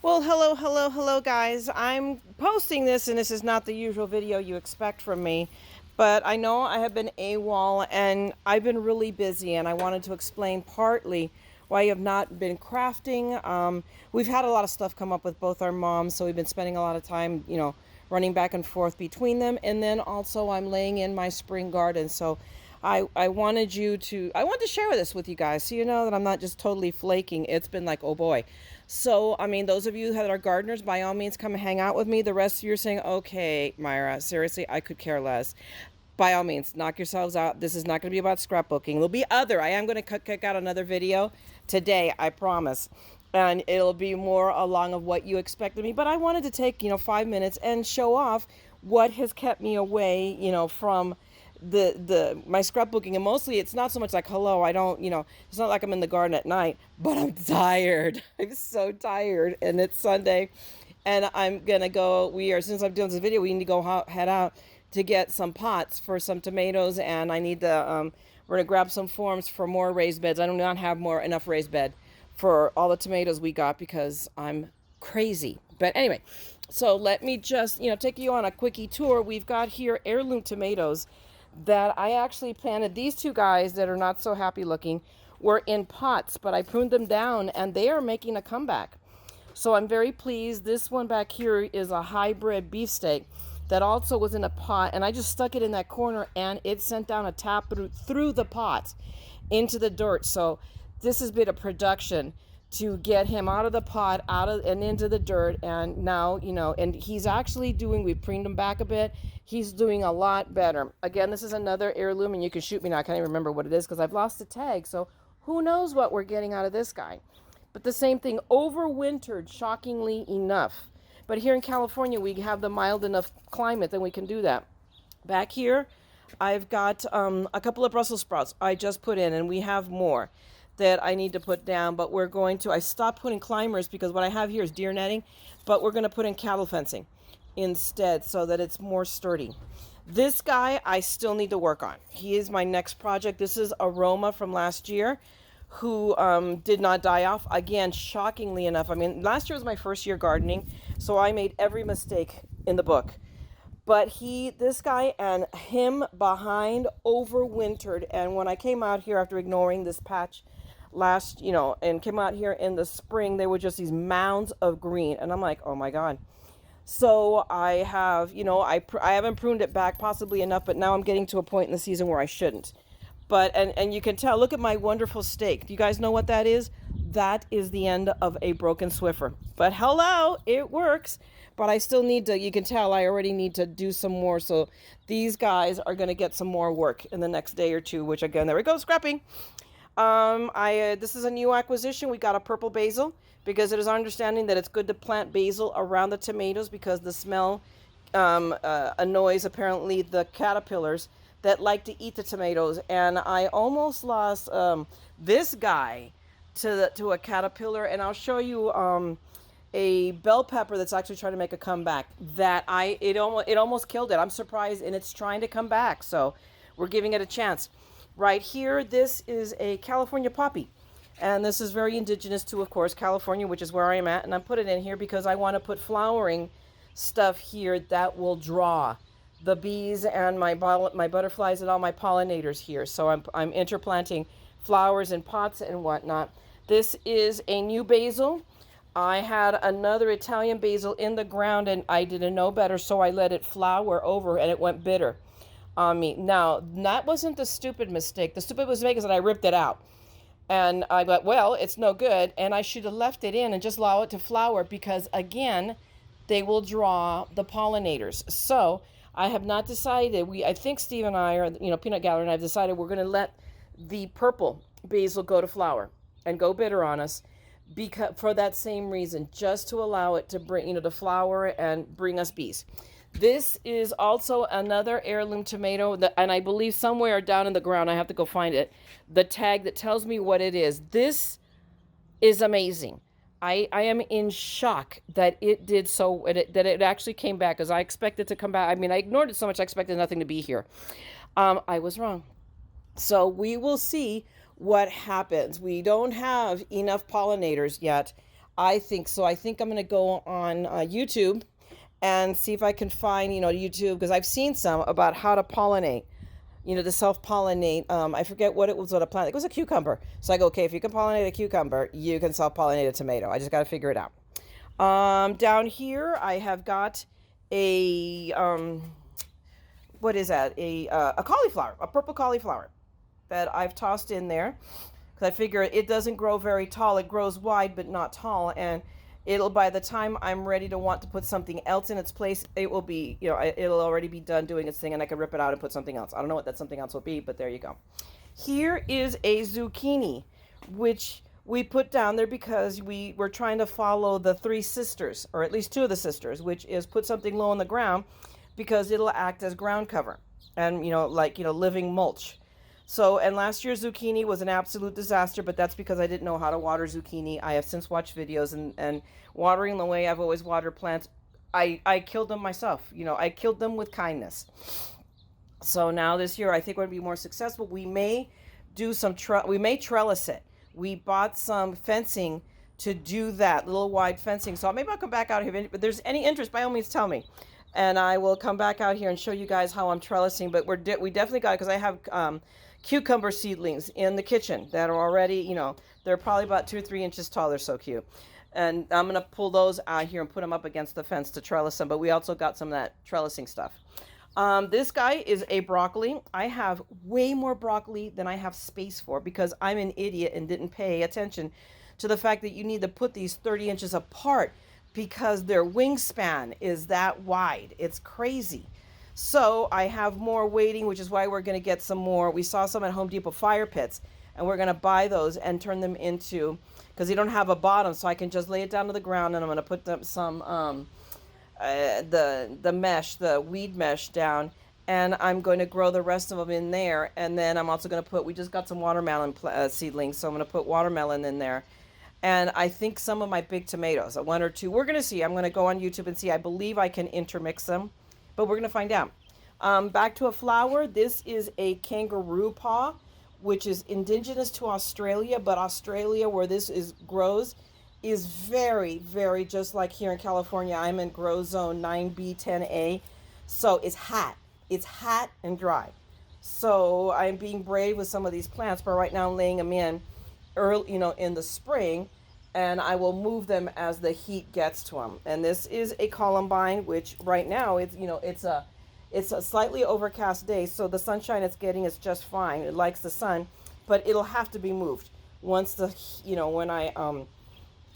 Well, hello, guys. I'm posting this, and this is not the usual video you expect from me, but I know I have been AWOL, and I've been really busy, and I wanted to explain partly why I have not been crafting. We've had a lot of stuff come up with both our moms, so we've been spending a lot of time, running back and forth between them, and then also I'm laying in my spring garden, so I wanted I wanted to share this with you guys so you know that I'm not just totally flaking. It's been like, oh boy. So, I mean, those of you that are gardeners, by all means, come and hang out with me. The rest of you are saying, okay, Myra, seriously, I could care less. By all means, knock yourselves out. This is not going to be about scrapbooking. There'll be I am going to kick out another video today, I promise. And it'll be more along of what you expected me. But I wanted to take, 5 minutes and show off what has kept me away, from the my scrapbooking. And mostly it's not so much like, hello, I don't, it's not like I'm in the garden at night, but I'm tired. I'm so tired, and it's Sunday, and I'm gonna go, since I'm doing this video, we need to go head out to get some pots for some tomatoes, and I need to we're gonna grab some forms for more raised beds. I do not have enough raised bed for all the tomatoes we got because I'm crazy. But anyway, so let me just take you on a quickie tour. We've got here heirloom tomatoes that I actually planted. These two guys that are not so happy looking were in pots, but I pruned them down and they are making a comeback. So I'm very pleased. This one back here is a hybrid beefsteak that also was in a pot, and I just stuck it in that corner and it sent down a taproot through the pot into the dirt. So this has been a production to get him out of the pot, and into the dirt, and now, and he's actually we've pruned him back a bit. He's doing a lot better. Again, this is another heirloom, and you can shoot me now. I can't even remember what it is because I've lost the tag, so who knows what we're getting out of this guy. But the same thing, overwintered, shockingly enough. But here in California, we have the mild enough climate that we can do that. Back here, I've got a couple of Brussels sprouts I just put in, and we have more that I need to put down, but I stopped putting climbers because what I have here is deer netting, but we're going to put in cattle fencing instead so that it's more sturdy. This guy I still need to work on. He is my next project. This is Aroma from last year, who did not die off. Again, shockingly enough, I mean, last year was my first year gardening, so I made every mistake in the book. But this guy and him behind overwintered, and when I came out here after ignoring this patch and came out here in the spring, there were just these mounds of green, and I'm like, oh my God. So I have, I haven't pruned it back possibly enough, but now I'm getting to a point in the season where I shouldn't. But, and you can tell, look at my wonderful stake. Do you guys know what that is? That is the end of a broken Swiffer. But hello, it works. But I still need to, you can tell I already need to do some more. So these guys are going to get some more work in the next day or two, which again, there we go, scrapping. This is a new acquisition. We got a purple basil because it is our understanding that it's good to plant basil around the tomatoes because the smell annoys apparently the caterpillars that like to eat the tomatoes. And I almost lost this guy to a caterpillar, and I'll show you a bell pepper that's actually trying to make a comeback. It almost killed it. I'm surprised, and it's trying to come back. So we're giving it a chance. Right here, this is a California poppy. And this is very indigenous to, of course, California, which is where I am at. And I put it in here because I want to put flowering stuff here that will draw the bees and my butterflies and all my pollinators here. So I'm interplanting flowers in pots and whatnot. This is a new basil. I had another Italian basil in the ground and I didn't know better, so I let it flower over and it went bitter on me. Now, that wasn't the stupid mistake. The stupid mistake is that I ripped it out. And I thought, well, it's no good. And I should have left it in and just allow it to flower because, again, they will draw the pollinators. So I have not decided. I think Steve and I, or Peanut Gallery and I, have decided we're going to let the purple basil go to flower and go bitter on us, because for that same reason, just to allow it to bring to flower and bring us bees. This is also another heirloom tomato, and I believe somewhere down in the ground, I have to go find it, the tag that tells me what it is. This is amazing. I am in shock that it did that it actually came back, because I expected to come back. I mean, I ignored it so much, I expected nothing to be here. I was wrong. So we will see what happens. We don't have enough pollinators yet. I think so. I think I'm going to go on YouTube and see if I can find, YouTube, because I've seen some about how to pollinate, to self-pollinate. I forget what it was, what a plant. It was a cucumber. So I go, okay, if you can pollinate a cucumber, you can self-pollinate a tomato. I just got to figure it out. Down here, I have got a, what is that? A cauliflower, a purple cauliflower that I've tossed in there. Because I figure it doesn't grow very tall. It grows wide, but not tall. And it'll, by the time I'm ready to want to put something else in its place, it will be, it'll already be done doing its thing, and I can rip it out and put something else. I don't know what that something else will be, but there you go. Here is a zucchini, which we put down there because we were trying to follow the three sisters, or at least two of the sisters, which is put something low on the ground because it'll act as ground cover and, living mulch. So, and last year's zucchini was an absolute disaster, but that's because I didn't know how to water zucchini. I have since watched videos, and watering the way I've always watered plants, I killed them myself. I killed them with kindness. So now this year, I think we're going to be more successful. We may do we may trellis it. We bought some fencing to do that, little wide fencing. So maybe I'll come back out here. If there's any interest, by all means, tell me. And I will come back out here and show you guys how I'm trellising. But we definitely got it, because I have cucumber seedlings in the kitchen that are already, they're probably about 2 or 3 inches tall. They're so cute. And I'm going to pull those out here and put them up against the fence to trellis them. But we also got some of that trellising stuff. This guy is a broccoli. I have way more broccoli than I have space for, because I'm an idiot and didn't pay attention to the fact that you need to put these 30 inches apart because their wingspan is that wide. It's crazy. So I have more waiting, which is why we're going to get some more. We saw some at Home Depot fire pits, and we're going to buy those and turn them into, because they don't have a bottom, so I can just lay it down to the ground, and I'm going to put them some the mesh, the weed mesh down, and I'm going to grow the rest of them in there. And then I'm also going to put, we just got some watermelon seedlings, so I'm going to put watermelon in there. And I think some of my big tomatoes, 1 or 2, we're going to see. I'm going to go on YouTube and see. I believe I can intermix them, but we're going to find out. Back to a flower. This is a Kangaroo Paw, which is indigenous to Australia, but Australia, where this grows, is very, very just like here in California. I'm in grow zone 9B, 10A, so it's hot. It's hot and dry. So I'm being brave with some of these plants, but right now I'm laying them in early, in the spring, and I will move them as the heat gets to them. And this is a columbine, which right now it's a slightly overcast day, so the sunshine it's getting is just fine. It likes the sun, but it'll have to be moved once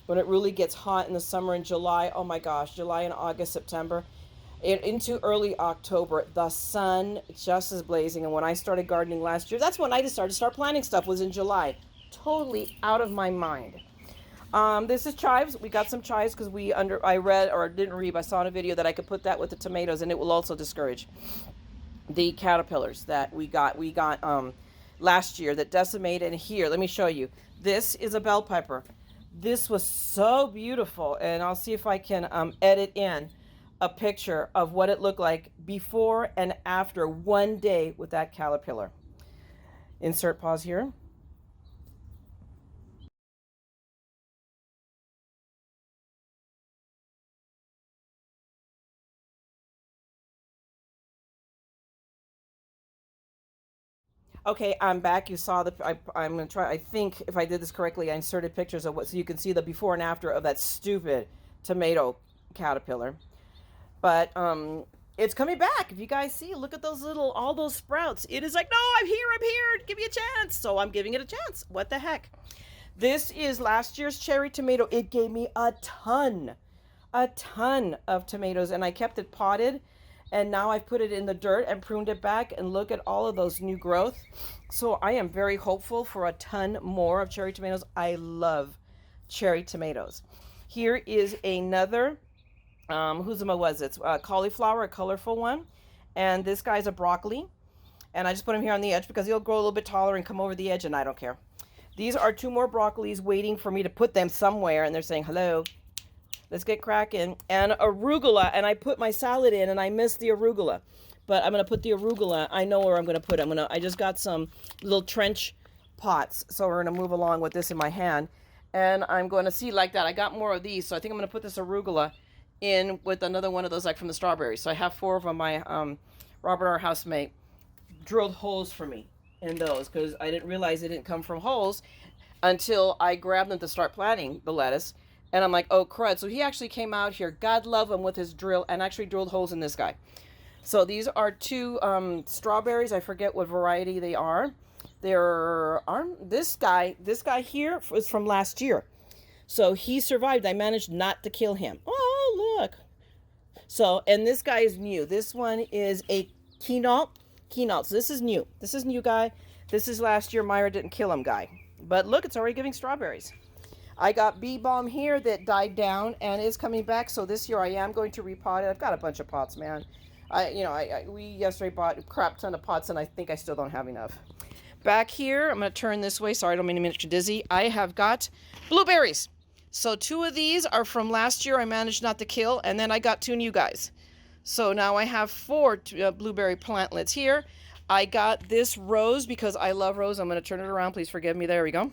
when it really gets hot in the summer in July. Oh my gosh, July and August, September, into early October, the sun just is blazing. And when I started gardening last year, that's when I decided to start planting stuff, was in July. Totally out of my mind. This is chives. We got some chives because I read, or didn't read, I saw in a video that I could put that with the tomatoes, and it will also discourage the caterpillars that we got last year that decimated. And here, let me show you. This is a bell pepper. This was so beautiful, and I'll see if I can edit in a picture of what it looked like before and after 1 day with that caterpillar. Insert pause here. Okay, I'm back. You saw I'm going to try, I think if I did this correctly, I inserted pictures of so you can see the before and after of that stupid tomato caterpillar. But it's coming back. If you guys see, look at all those sprouts. It is like, no, I'm here, give me a chance. So I'm giving it a chance. What the heck? This is last year's cherry tomato. It gave me a ton of tomatoes, and I kept it potted. And now I've put it in the dirt and pruned it back, and look at all of those new growth. So I am very hopeful for a ton more of cherry tomatoes. I love cherry tomatoes. Here is another, cauliflower, a colorful one. And this guy's a broccoli. And I just put him here on the edge because he'll grow a little bit taller and come over the edge, and I don't care. These are 2 more broccolis waiting for me to put them somewhere, and they're saying hello. Let's get cracking. And arugula, and I put my salad in, and I missed the arugula. But I'm going to put the arugula. I know where I'm going to put it. I just got some little trench pots, so we're going to move along with this in my hand. And I'm going to see like that. I got more of these, so I think I'm going to put this arugula in with another one of those like from the strawberries. So I have 4 of them. My Robert, our housemate, drilled holes for me in those because I didn't realize they didn't come from holes until I grabbed them to start planting the lettuce. And I'm like, oh crud. So he actually came out here, God love him, with his drill and actually drilled holes in this guy. So these are 2 strawberries. I forget what variety they are. This guy here was from last year. So he survived. I managed not to kill him. Oh, look. So, and this guy is new. This one is a quinault. So this is new. This is new guy. This is last year Myra didn't kill him guy. But look, it's already giving strawberries. I got bee balm here that died down and is coming back. So this year I am going to repot it. I've got a bunch of pots, man. We yesterday bought a crap ton of pots and I think I still don't have enough. Back here, I'm going to turn this way. Sorry, I don't mean to make you dizzy. I have got blueberries. So 2 of these are from last year I managed not to kill, and then I got 2 new guys. So now I have 4 blueberry plantlets here. I got this rose because I love rose. I'm going to turn it around. Please forgive me. There we go.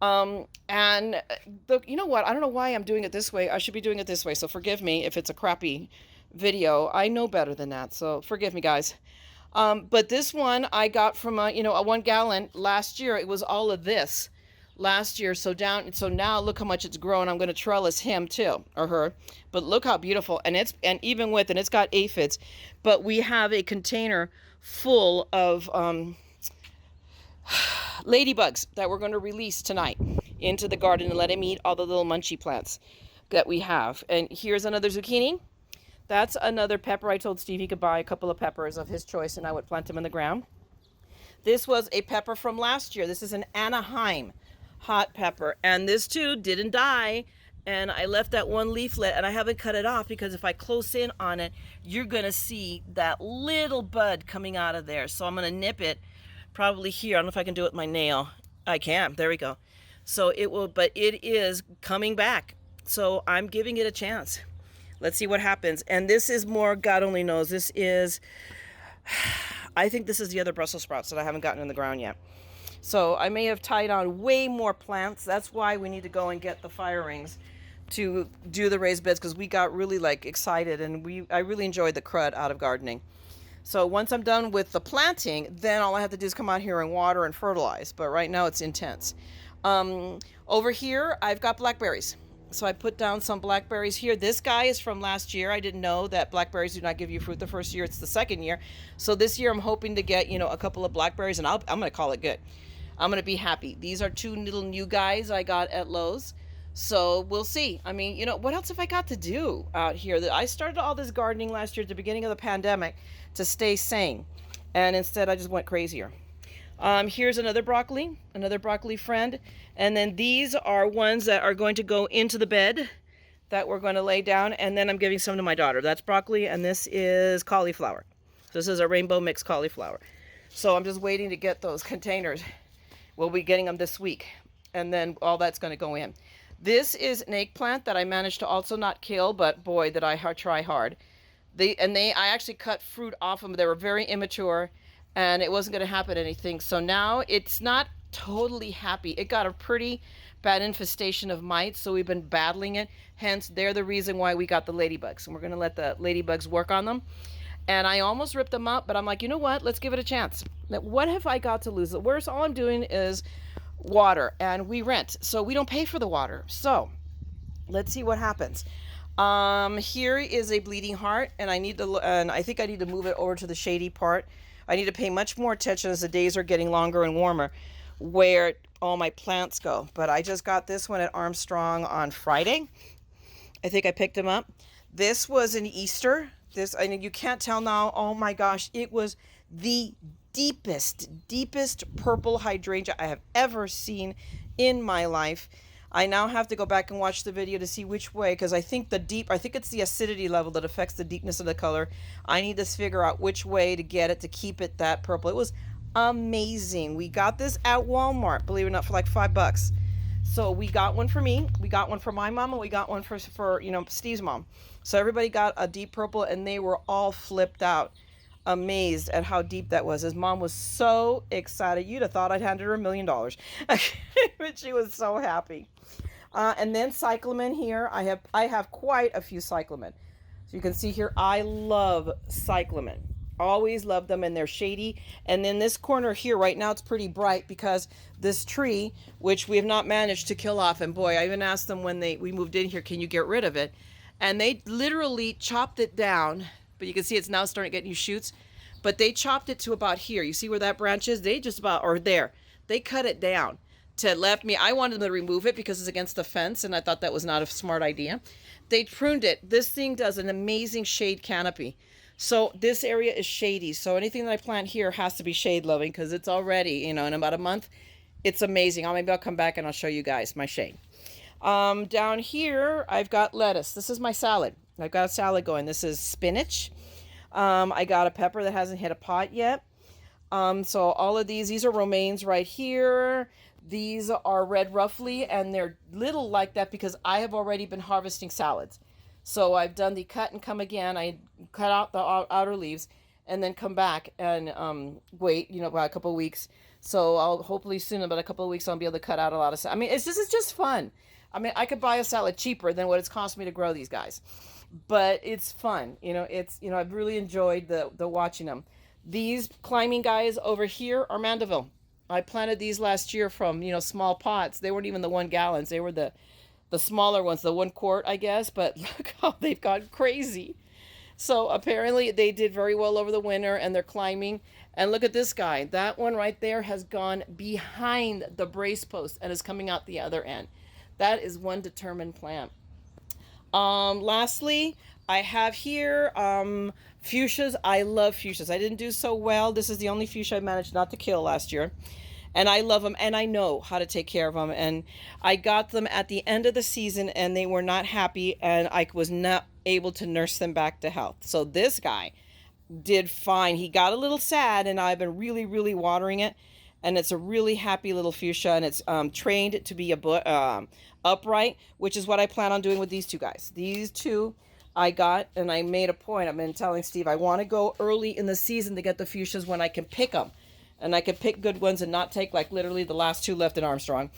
You know what? I don't know why I'm doing it this way. I should be doing it this way, so forgive me if it's a crappy video. I know better than that, so forgive me, guys. But this one I got from a 1 gallon last year. It was all of this last year. So now look how much it's grown. I'm going to trellis him too, or her. But look how beautiful. And it's got aphids. But we have a container full of ladybugs that we're going to release tonight into the garden and let him eat all the little munchy plants that we have. And here's another zucchini. That's another pepper. I told Steve he could buy a couple of peppers of his choice and I would plant them in the ground. This was a pepper from last year. This is an Anaheim hot pepper. And this too didn't die. And I left that one leaflet and I haven't cut it off because if I close in on it, you're going to see that little bud coming out of there. So I'm going to nip it probably here. I don't know if I can do it with my nail. I can. There we go. So but it is coming back. So I'm giving it a chance. Let's see what happens. And this is more, God only knows, I think this is the other Brussels sprouts that I haven't gotten in the ground yet. So I may have tied on way more plants. That's why we need to go and get the fire rings to do the raised beds, because we got really excited and I really enjoyed the crud out of gardening. So once I'm done with the planting, then all I have to do is come out here and water and fertilize. But right now it's intense. Over here, I've got blackberries. So I put down some blackberries here. This guy is from last year. I didn't know that blackberries do not give you fruit the first year. It's the second year. So this year I'm hoping to get, a couple of blackberries and I'm going to call it good. I'm going to be happy. These are 2 little new guys I got at Lowe's. So we'll see. I mean, what else have I got to do out here? I started all this gardening last year at the beginning of the pandemic to stay sane. And instead I just went crazier. Here's another broccoli friend. And then these are ones that are going to go into the bed that we're going to lay down. And then I'm giving some to my daughter. That's broccoli. And this is cauliflower. This is a rainbow mixed cauliflower. So I'm just waiting to get those containers. We'll be getting them this week. And then all that's going to go in. This is an eggplant that I managed to also not kill, but boy, did I try hard. I actually cut fruit off them. They were very immature. And it wasn't going to happen anything. So now it's not totally happy. It got a pretty bad infestation of mites, so we've been battling it. Hence, they're the reason why we got the ladybugs. And we're going to let the ladybugs work on them. And I almost ripped them up, but I'm like, you know what? Let's give it a chance. What have I got to lose? The worst, all I'm doing is water. And we rent, so we don't pay for the water. So let's see what happens. Here is a bleeding heart, and I think I need to move it over to the shady part. I need to pay much more attention as the days are getting longer and warmer where all my plants go. But I just got this one at Armstrong on Friday. I think I picked them up. This was an Easter. You can't tell now. Oh my gosh, it was the deepest purple hydrangea I have ever seen in my life. I now have to go back and watch the video to see which way, because I think it's the acidity level that affects the deepness of the color. I need to figure out which way to get it to keep it that purple. It was amazing. We got this at Walmart, believe it or not, for like $5. So we got one for me, we got one for my mom, and we got one for Steve's mom. So everybody got a deep purple, and they were all flipped out. amazed at how deep that was. His mom was so excited. You'd have thought I'd handed her $1 million. But she was so happy. And then Cyclamen here. I have quite a few Cyclamen. So you can see here, I love Cyclamen. Always love them, and they're shady. And then this corner here, right now it's pretty bright because this tree, which we have not managed to kill off, and boy, I even asked them when we moved in here, can you get rid of it? And they literally chopped it down, but you can see it's now starting to get new shoots. But they chopped it to about here. You see where that branch is? They just about, or there. They cut it down to left me. I wanted them to remove it because it's against the fence, and I thought that was not a smart idea. They pruned it. This thing does an amazing shade canopy. So this area is shady. So anything that I plant here has to be shade loving because it's already, in about a month, it's amazing. Maybe I'll come back and I'll show you guys my shade. Down here, I've got lettuce. This is my salad. I've got a salad going. This is spinach. I got a pepper that hasn't hit a pot yet. So all of these are romaines right here. These are red ruffly, and they're little like that because I have already been harvesting salads. So I've done the cut and come again. I cut out the outer leaves and then come back and wait, about a couple of weeks. So I'll hopefully soon, about a couple of weeks, I'll be able to cut out a lot of salad. It's just fun. I could buy a salad cheaper than what it's cost me to grow these guys, but it's fun. I've really enjoyed the watching them. These climbing guys over here are Mandeville. I planted these last year from, small pots. They weren't even the 1 gallons. They were the smaller ones, the 1 quart, I guess, but look how they've gone crazy. So apparently they did very well over the winter, and they're climbing. And look at this guy. That one right there has gone behind the brace post and is coming out the other end. That is one determined plant. Lastly, I have here fuchsias. I love fuchsias. I didn't do so well. This is the only fuchsia I managed not to kill last year. And I love them, and I know how to take care of them. And I got them at the end of the season, and they were not happy, and I was not able to nurse them back to health. So this guy did fine. He got a little sad, and I've been really, really watering it. And it's a really happy little fuchsia, and it's trained to be upright, which is what I plan on doing with these 2 guys. These 2 I got, and I made a point. I've been telling Steve I want to go early in the season to get the fuchsias when I can pick them. And I can pick good ones and not take like literally the last 2 left in Armstrong.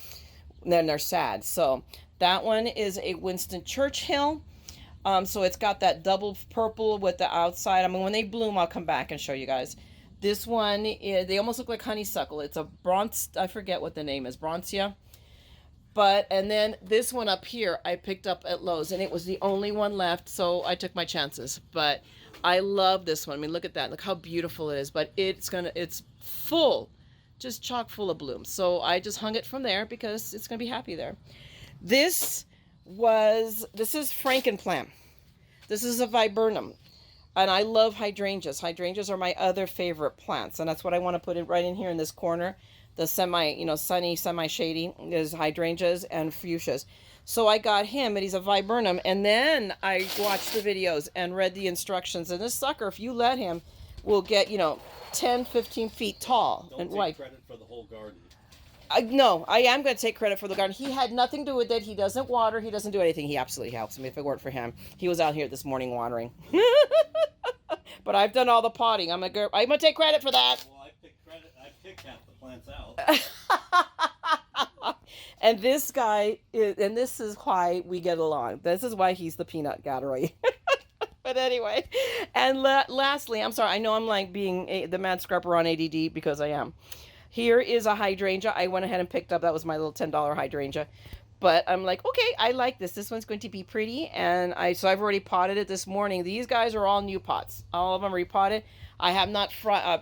And then they're sad. So that one is a Winston Churchill. So it's got that double purple with the outside. When they bloom, I'll come back and show you guys. This one, they almost look like honeysuckle. It's a bronze, I forget what the name is, Broncia. And then this one up here, I picked up at Lowe's, and it was the only one left, so I took my chances. But I love this one. Look at that. Look how beautiful it is. But it's full, just chock full of blooms. So I just hung it from there because it's going to be happy there. This is Frankenplant. This is a Viburnum. And I love hydrangeas. Hydrangeas are my other favorite plants. And that's what I want to put it right in here in this corner. The sunny, semi-shady is hydrangeas and fuchsias. So I got him, and he's a Viburnum. And then I watched the videos and read the instructions. And this sucker, if you let him, will get, 10, 15 feet tall. Don't take credit for the whole garden. No, I am going to take credit for the garden. He had nothing to do with it. He doesn't water. He doesn't do anything. He absolutely helps me. If it weren't for him, he was out here this morning watering. But I've done all the potting. I'm gonna take credit for that. Well, I picked half the plants out. And this guy and this is why we get along. This is why he's the peanut gallery. But anyway, and lastly, I'm sorry. I know I'm like being the MaddScrapper on ADD because I am. Here is a hydrangea. I went ahead and picked up. That was my little $10 hydrangea. But I'm like, okay, I like this. This one's going to be pretty. And so I've already potted it this morning. These guys are all new pots. All of them repotted. I have not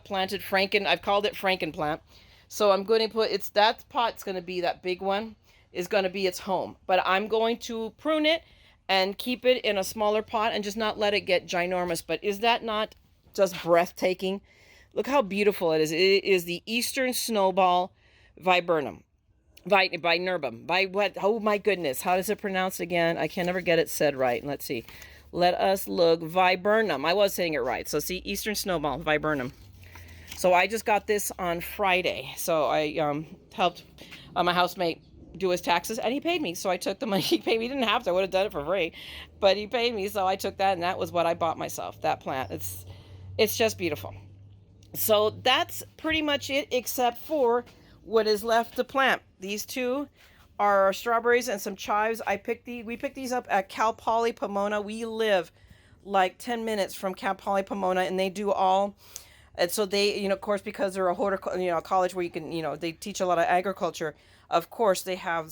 planted I've called it Frankenplant. So I'm going to put, that pot's going to be, that big one is going to be its home. But I'm going to prune it and keep it in a smaller pot and just not let it get ginormous. But is that not just breathtaking? Look how beautiful it is. It is the Eastern Snowball Viburnum. Viburnum. Oh my goodness. How does it pronounce again? I can never get it said right. Let's see. Let us look. Viburnum. I was saying it right. So see, Eastern Snowball, Viburnum. So I just got this on Friday. So I helped my housemate do his taxes, and he paid me. So I took the money he paid me. He didn't have to. I would have done it for free. But he paid me, so I took that, and that was what I bought myself, that plant. It's just beautiful. So that's pretty much it, except for what is left to plant. These two are strawberries and some chives. We picked these up at Cal Poly Pomona. We live like 10 minutes from Cal Poly Pomona, and they do all. And so they, of course, because they're a college where you can, they teach a lot of agriculture. Of course, they have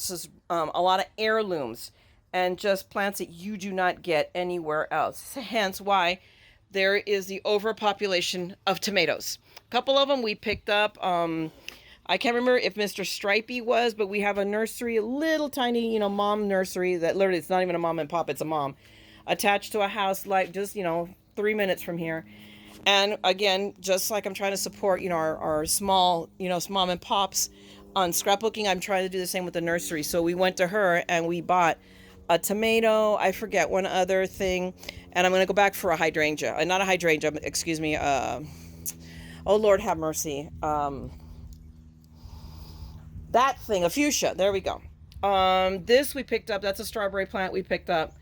a lot of heirlooms and just plants that you do not get anywhere else. Hence why there is the overpopulation of tomatoes. A couple of them we picked up. I can't remember if Mr. Stripey was, but we have a nursery, a little tiny, mom nursery that literally it's not even a mom and pop, it's a mom, attached to a house like just, 3 minutes from here. And again, just like I'm trying to support, our small, mom and pops on scrapbooking, I'm trying to do the same with the nursery. So we went to her and we bought a tomato, I forget one other thing, and I'm going to go back for a hydrangea. Not a hydrangea, excuse me. Oh, Lord have mercy. That thing, a fuchsia. There we go. This we picked up. That's a strawberry plant we picked up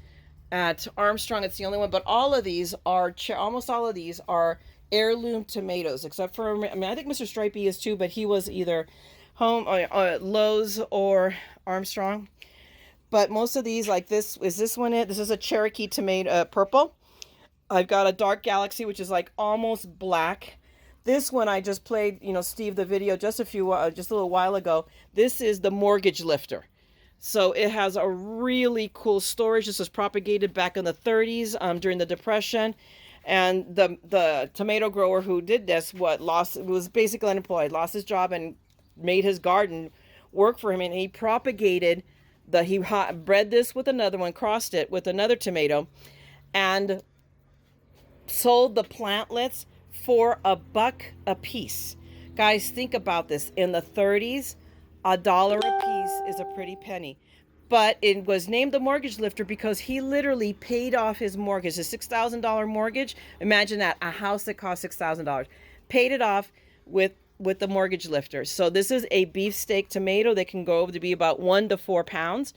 at Armstrong. It's the only one, but all of these are, almost all of these are heirloom tomatoes, except for, I think Mr. Stripey is too, but he was either home Lowe's or Armstrong. But most of these, like this one it? This is a Cherokee tomato, purple. I've got a dark galaxy, which is like almost black. This one I just played, Steve, the video just a little while ago. This is the mortgage lifter. So it has a really cool storage. This was propagated back in the 30s during the Depression. And the tomato grower who did this was basically unemployed, lost his job, and made his garden work for him. And he propagated he bred this with another one, crossed it with another tomato, and sold the plantlets for $1 a piece. Guys, think about this. In the 30s, $1 a piece is a pretty penny. But it was named the mortgage lifter because he literally paid off his mortgage, a $6,000 mortgage. Imagine that, a house that cost $6,000. Paid it off with the mortgage lifter. So this is a beefsteak tomato that can go over to be about 1 to 4 pounds.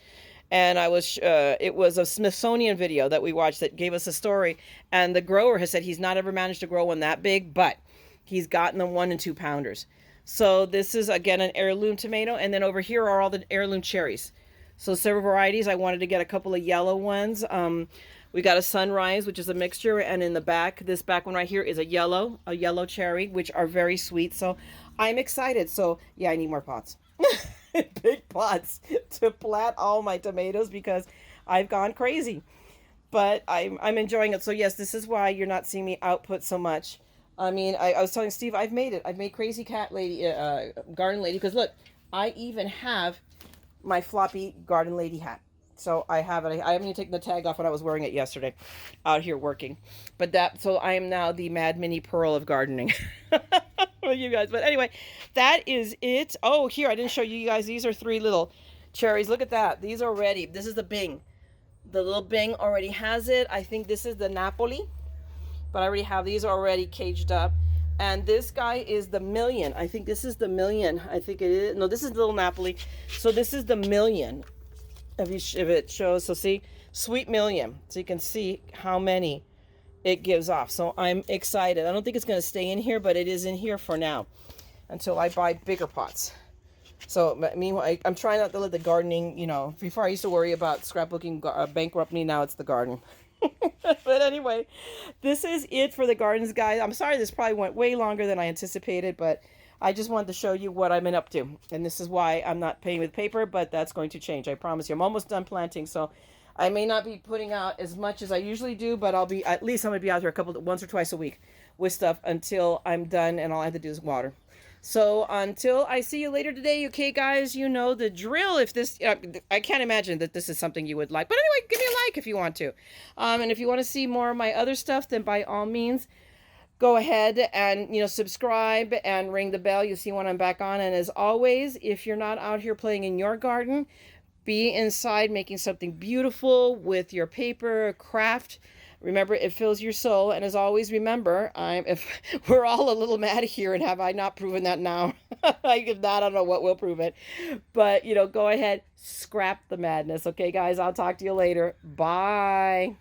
And it was a Smithsonian video that we watched that gave us a story. And the grower has said he's not ever managed to grow one that big, but he's gotten the 1 and 2 pounders. So this is, again, an heirloom tomato. And then over here are all the heirloom cherries. So several varieties. I wanted to get a couple of yellow ones. We got a sunrise, which is a mixture. And in the back, this back one right here is a yellow cherry, which are very sweet. So I'm excited. So yeah, I need more pots. Big pots to plant all my tomatoes because I've gone crazy. But I'm enjoying it. So yes, this is why you're not seeing me output so much. I mean, I was telling Steve, I've made it. I've made Crazy Cat Lady, Garden Lady. Because look, I even have my floppy Garden Lady hat. So I have it. I haven't even taken the tag off when I was wearing it yesterday out here working. So I am now the Mad Mini Pearl of gardening. With you guys. But anyway, that is it. Oh, here, I didn't show you guys. These are 3 little cherries. Look at that. These are ready. This is the Bing. The little Bing already has it. I think this is the Napoli. But I already have these already caged up. And this guy is the Million. I think this is the Million. I think it is. No, this is the little Napoli. So this is the Million. If it shows. So see, Sweet Million. So you can see how many it gives off. So I'm excited. I don't think it's going to stay in here, but it is in here for now until I buy bigger pots. So meanwhile, I'm trying not to let the gardening, before I used to worry about scrapbooking bankrupt me. Now it's the garden. But anyway, this is it for the gardens, guys. I'm sorry this probably went way longer than I anticipated, but I just wanted to show you what I've been up to. And this is why I'm not paying with paper, but that's going to change. I promise you. I'm almost done planting, so I may not be putting out as much as I usually do, but I'm going to be out here once or twice a week with stuff until I'm done, and all I have to do is water. So until I see you later today, okay, guys, you know the drill. If this, I can't imagine that this is something you would like. But anyway, give me a like if you want to. And if you want to see more of my other stuff, then by all means, go ahead and, subscribe and ring the bell. You'll see when I'm back on. And as always, if you're not out here playing in your garden, be inside making something beautiful with your paper, craft. Remember, it fills your soul. And as always, remember, if we're all a little mad here, and have I not proven that now? If not, I don't know what will prove it. But, go ahead, scrap the madness. Okay, guys, I'll talk to you later. Bye.